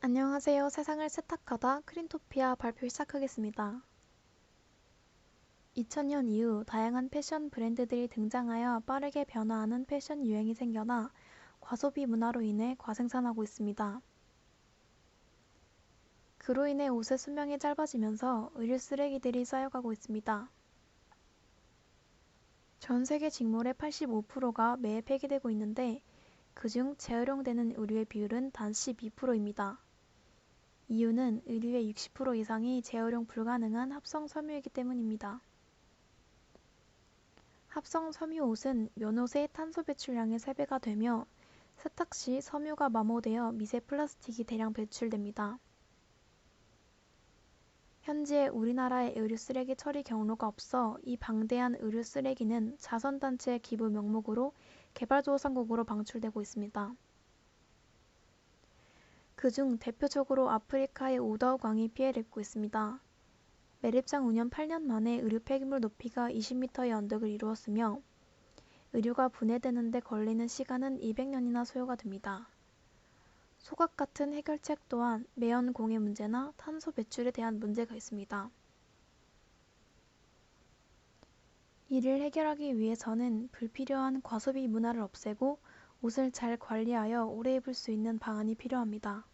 안녕하세요. 세상을 세탁하다 크린토피아 발표 시작하겠습니다. 2000년 이후 다양한 패션 브랜드들이 등장하여 빠르게 변화하는 패션 유행이 생겨나 과소비 문화로 인해 과생산하고 있습니다. 그로 인해 옷의 수명이 짧아지면서 의류 쓰레기들이 쌓여가고 있습니다. 전 세계 직물의 85%가 매해 폐기되고 있는데 그중 재활용되는 의류의 비율은 단 12%입니다. 이유는 의류의 60% 이상이 재활용 불가능한 합성 섬유이기 때문입니다. 합성 섬유 옷은 면옷의 탄소 배출량의 3배가 되며 세탁 시 섬유가 마모되어 미세 플라스틱이 대량 배출됩니다. 현재 우리나라에 의류 쓰레기 처리 경로가 없어 이 방대한 의류 쓰레기는 자선단체 기부 명목으로 개발도상국으로 방출되고 있습니다. 그중 대표적으로 아프리카의 오다우강이 피해를 입고 있습니다. 매립장 운영 8년 만에 의류 폐기물 높이가 20m의 언덕을 이루었으며 의류가 분해되는 데 걸리는 시간은 200년이나 소요가 됩니다. 소각 같은 해결책 또한 매연 공해 문제나 탄소 배출에 대한 문제가 있습니다. 이를 해결하기 위해서는 불필요한 과소비 문화를 없애고 옷을 잘 관리하여 오래 입을 수 있는 방안이 필요합니다.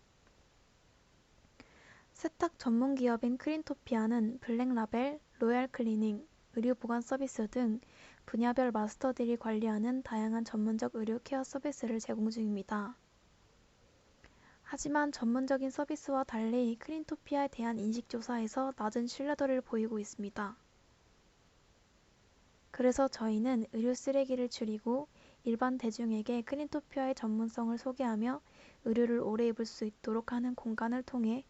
세탁 전문 기업인 크린토피아는 블랙라벨, 로얄클리닝, 의류 보관 서비스 등 분야별 마스터들이 관리하는 다양한 전문적 의류 케어 서비스를 제공 중입니다. 하지만 전문적인 서비스와 달리 크린토피아에 대한 인식조사에서 낮은 신뢰도를 보이고 있습니다. 그래서 저희는 의류 쓰레기를 줄이고 일반 대중에게 크린토피아의 전문성을 소개하며 의류를 오래 입을 수 있도록 하는 공간을 통해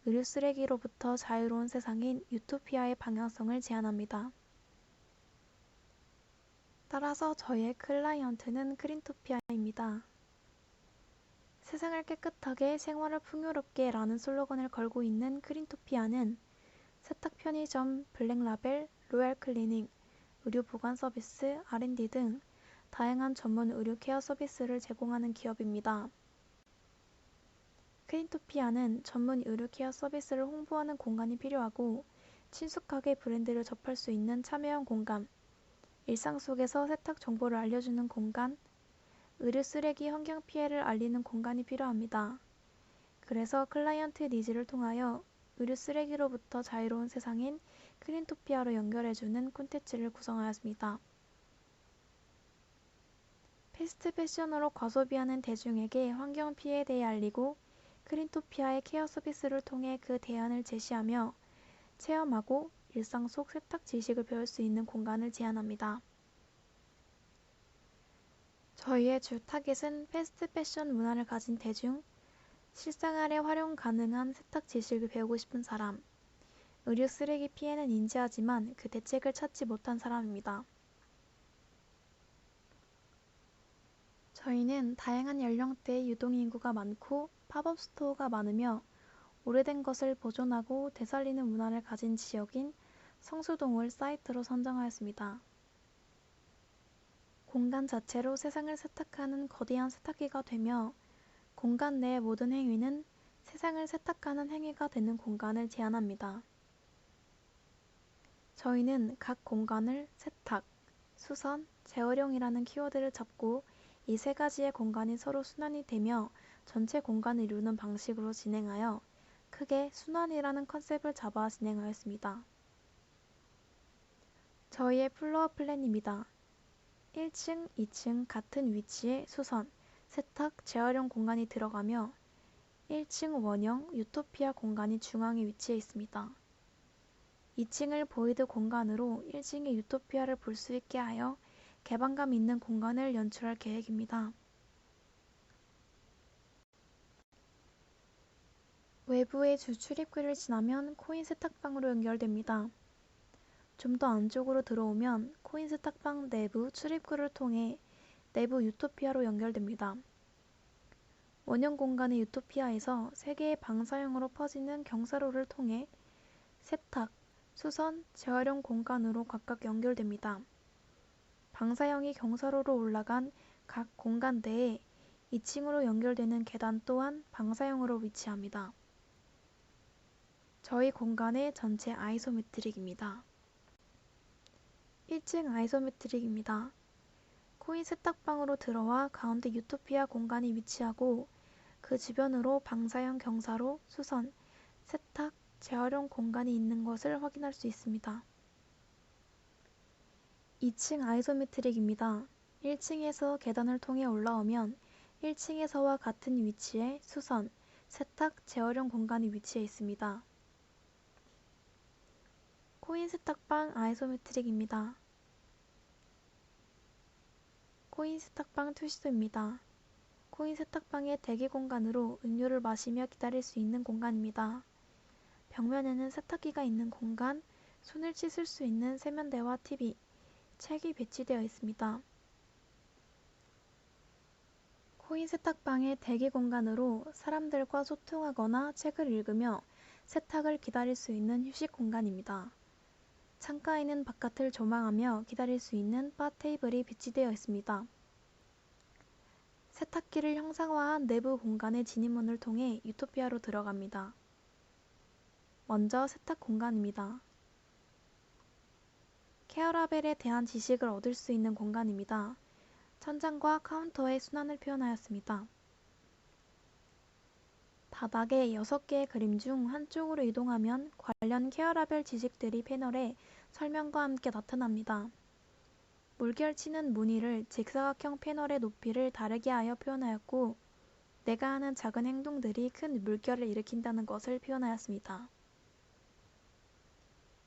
의류 쓰레기로부터 자유로운 세상인 유토피아의 방향성을 제안합니다. 따라서 저희의 클라이언트는 크린토피아입니다. 세상을 깨끗하게 생활을 풍요롭게 라는 슬로건을 걸고 있는 크린토피아는 세탁 편의점, 블랙라벨, 로얄클리닝, 의류 보관 서비스, R&D 등 다양한 전문 의류 케어 서비스를 제공하는 기업입니다. 크린토피아는 전문 의류 케어 서비스를 홍보하는 공간이 필요하고 친숙하게 브랜드를 접할 수 있는 참여형 공간, 일상 속에서 세탁 정보를 알려주는 공간, 의류 쓰레기 환경 피해를 알리는 공간이 필요합니다. 그래서 클라이언트 니즈를 통하여 의류 쓰레기로부터 자유로운 세상인 크린토피아로 연결해주는 콘텐츠를 구성하였습니다. 패스트 패션으로 과소비하는 대중에게 환경 피해에 대해 알리고 크린토피아의 케어 서비스를 통해 그 대안을 제시하며 체험하고 일상 속 세탁 지식을 배울 수 있는 공간을 제안합니다. 저희의 주 타깃은 패스트 패션 문화를 가진 대중, 실생활에 활용 가능한 세탁 지식을 배우고 싶은 사람, 의류 쓰레기 피해는 인지하지만 그 대책을 찾지 못한 사람입니다. 저희는 다양한 연령대의 유동인구가 많고 팝업 스토어가 많으며 오래된 것을 보존하고 되살리는 문화를 가진 지역인 성수동을 사이트로 선정하였습니다. 공간 자체로 세상을 세탁하는 거대한 세탁기가 되며 공간 내의 모든 행위는 세상을 세탁하는 행위가 되는 공간을 제안합니다. 저희는 각 공간을 세탁, 수선, 재활용이라는 키워드를 잡고 이 세 가지의 공간이 서로 순환이 되며 전체 공간을 이루는 방식으로 진행하여 크게 순환이라는 컨셉을 잡아 진행하였습니다. 저희의 플로어 플랜입니다. 1층, 2층 같은 위치에 수선, 세탁, 재활용 공간이 들어가며 1층 원형 유토피아 공간이 중앙에 위치해 있습니다. 2층을 보이드 공간으로 1층의 유토피아를 볼 수 있게 하여 개방감 있는 공간을 연출할 계획입니다. 외부의 주 출입구를 지나면 코인 세탁방으로 연결됩니다. 좀 더 안쪽으로 들어오면 코인 세탁방 내부 출입구를 통해 내부 유토피아로 연결됩니다. 원형 공간의 유토피아에서 3개의 방사형으로 퍼지는 경사로를 통해 세탁, 수선, 재활용 공간으로 각각 연결됩니다. 방사형이 경사로로 올라간 각 공간 내에 2층으로 연결되는 계단 또한 방사형으로 위치합니다. 저희 공간의 전체 아이소메트릭입니다. 1층 아이소메트릭입니다. 코인 세탁방으로 들어와 가운데 유토피아 공간이 위치하고 그 주변으로 방사형 경사로 수선, 세탁, 재활용 공간이 있는 것을 확인할 수 있습니다. 2층 아이소메트릭입니다. 1층에서 계단을 통해 올라오면 1층에서와 같은 위치에 수선, 세탁, 재활용 공간이 위치해 있습니다. 코인 세탁방 아이소메트릭입니다. 코인 세탁방 투시도입니다. 코인 세탁방의 대기 공간으로 음료를 마시며 기다릴 수 있는 공간입니다. 벽면에는 세탁기가 있는 공간, 손을 씻을 수 있는 세면대와 TV, 책이 배치되어 있습니다. 코인 세탁방의 대기 공간으로 사람들과 소통하거나 책을 읽으며 세탁을 기다릴 수 있는 휴식 공간입니다. 창가에는 바깥을 조망하며 기다릴 수 있는 바 테이블이 배치되어 있습니다. 세탁기를 형상화한 내부 공간의 진입문을 통해 유토피아로 들어갑니다. 먼저 세탁 공간입니다. 케어라벨에 대한 지식을 얻을 수 있는 공간입니다. 천장과 카운터에 순환을 표현하였습니다. 바닥에 6개의 그림 중 한쪽으로 이동하면 관련 케어라벨 지식들이 패널에 설명과 함께 나타납니다. 물결치는 무늬를 직사각형 패널의 높이를 다르게 하여 표현하였고, 내가 하는 작은 행동들이 큰 물결을 일으킨다는 것을 표현하였습니다.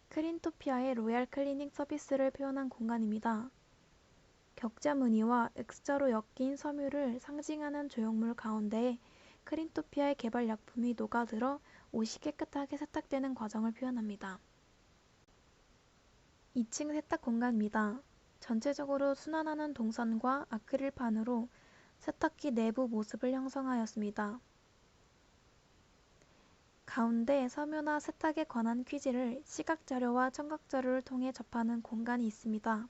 크린토피아의 로얄 클리닝 서비스를 표현한 공간입니다. 격자 무늬와 X자로 엮인 섬유를 상징하는 조형물 가운데에 크린토피아의 개발 약품이 녹아들어 옷이 깨끗하게 세탁되는 과정을 표현합니다. 2층 세탁 공간입니다. 전체적으로 순환하는 동선과 아크릴판으로 세탁기 내부 모습을 형성하였습니다. 가운데 섬유나 세탁에 관한 퀴즈를 시각자료와 청각자료를 통해 접하는 공간이 있습니다.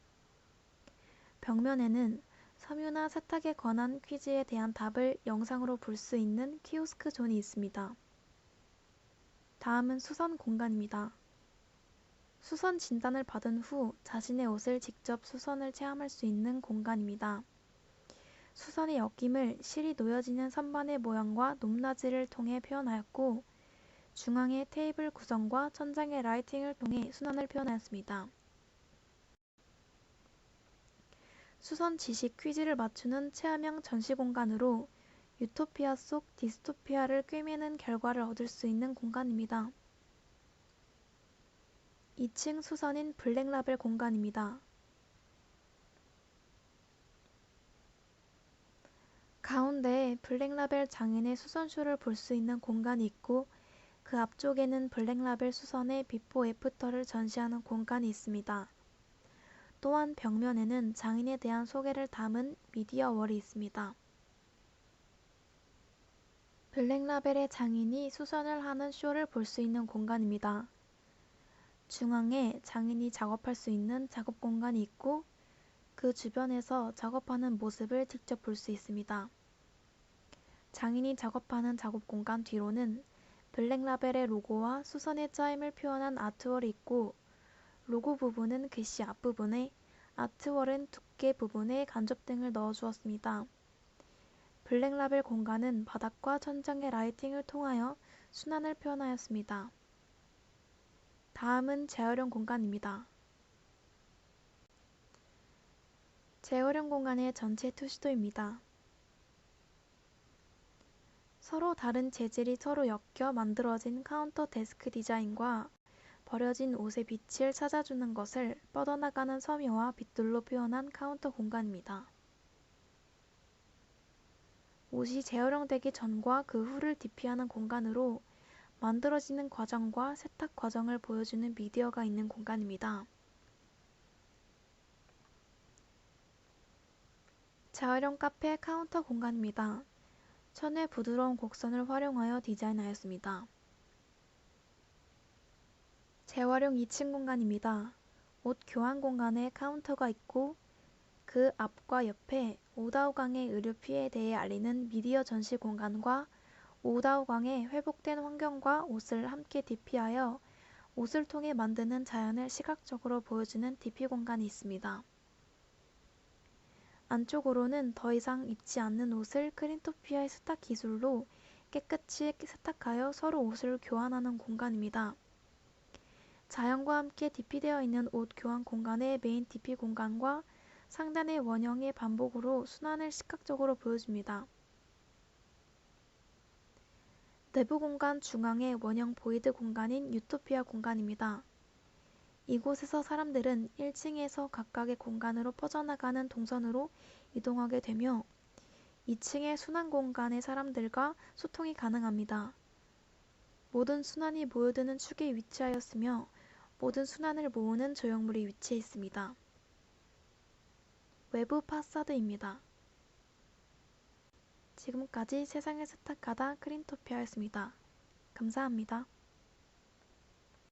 벽면에는 섬유나 세탁에 관한 퀴즈에 대한 답을 영상으로 볼 수 있는 키오스크 존이 있습니다. 다음은 수선 공간입니다. 수선 진단을 받은 후 자신의 옷을 직접 수선을 체험할 수 있는 공간입니다. 수선의 엮임을 실이 놓여지는 선반의 모양과 높낮이를 통해 표현하였고, 중앙의 테이블 구성과 천장의 라이팅을 통해 순환을 표현하였습니다. 수선 지식 퀴즈를 맞추는 체험형 전시 공간으로 유토피아 속 디스토피아를 꿰매는 결과를 얻을 수 있는 공간입니다. 2층 수선인 블랙라벨 공간입니다. 가운데에 블랙라벨 장인의 수선쇼를 볼 수 있는 공간이 있고, 그 앞쪽에는 블랙라벨 수선의 비포 애프터를 전시하는 공간이 있습니다. 또한 벽면에는 장인에 대한 소개를 담은 미디어 월이 있습니다. 블랙라벨의 장인이 수선을 하는 쇼를 볼 수 있는 공간입니다. 중앙에 장인이 작업할 수 있는 작업 공간이 있고, 그 주변에서 작업하는 모습을 직접 볼 수 있습니다. 장인이 작업하는 작업 공간 뒤로는 블랙라벨의 로고와 수선의 짜임을 표현한 아트월이 있고, 로고 부분은 글씨 앞부분에, 아트월은 두께 부분에 간접등을 넣어주었습니다. 블랙라벨 공간은 바닥과 천장의 라이팅을 통하여 순환을 표현하였습니다. 다음은 재활용 공간입니다. 재활용 공간의 전체 투시도입니다. 서로 다른 재질이 서로 엮여 만들어진 카운터 데스크 디자인과 버려진 옷의 빛을 찾아주는 것을 뻗어나가는 섬유와 빗돌로 표현한 카운터 공간입니다. 옷이 재활용되기 전과 그 후를 DP하는 공간으로 만들어지는 과정과 세탁 과정을 보여주는 미디어가 있는 공간입니다. 재활용 카페 카운터 공간입니다. 천의 부드러운 곡선을 활용하여 디자인하였습니다. 재활용 2층 공간입니다. 옷 교환 공간에 카운터가 있고, 그 앞과 옆에 오다오강의 의료 피해에 대해 알리는 미디어 전시 공간과 오다오강의 회복된 환경과 옷을 함께 DP하여 옷을 통해 만드는 자연을 시각적으로 보여주는 DP 공간이 있습니다. 안쪽으로는 더 이상 입지 않는 옷을 크린토피아의 세탁 기술로 깨끗이 세탁하여 서로 옷을 교환하는 공간입니다. 자연과 함께 DP되어 있는 옷 교환 공간의 메인 DP 공간과 상단의 원형의 반복으로 순환을 시각적으로 보여줍니다. 내부 공간 중앙의 원형 보이드 공간인 유토피아 공간입니다. 이곳에서 사람들은 1층에서 각각의 공간으로 퍼져나가는 동선으로 이동하게 되며 2층의 순환 공간의 사람들과 소통이 가능합니다. 모든 순환이 모여드는 축에 위치하였으며 모든 순환을 모으는 조형물이 위치해 있습니다. 외부 파사드입니다. 지금까지 세상을 세탁하다 크린토피아였습니다. 감사합니다.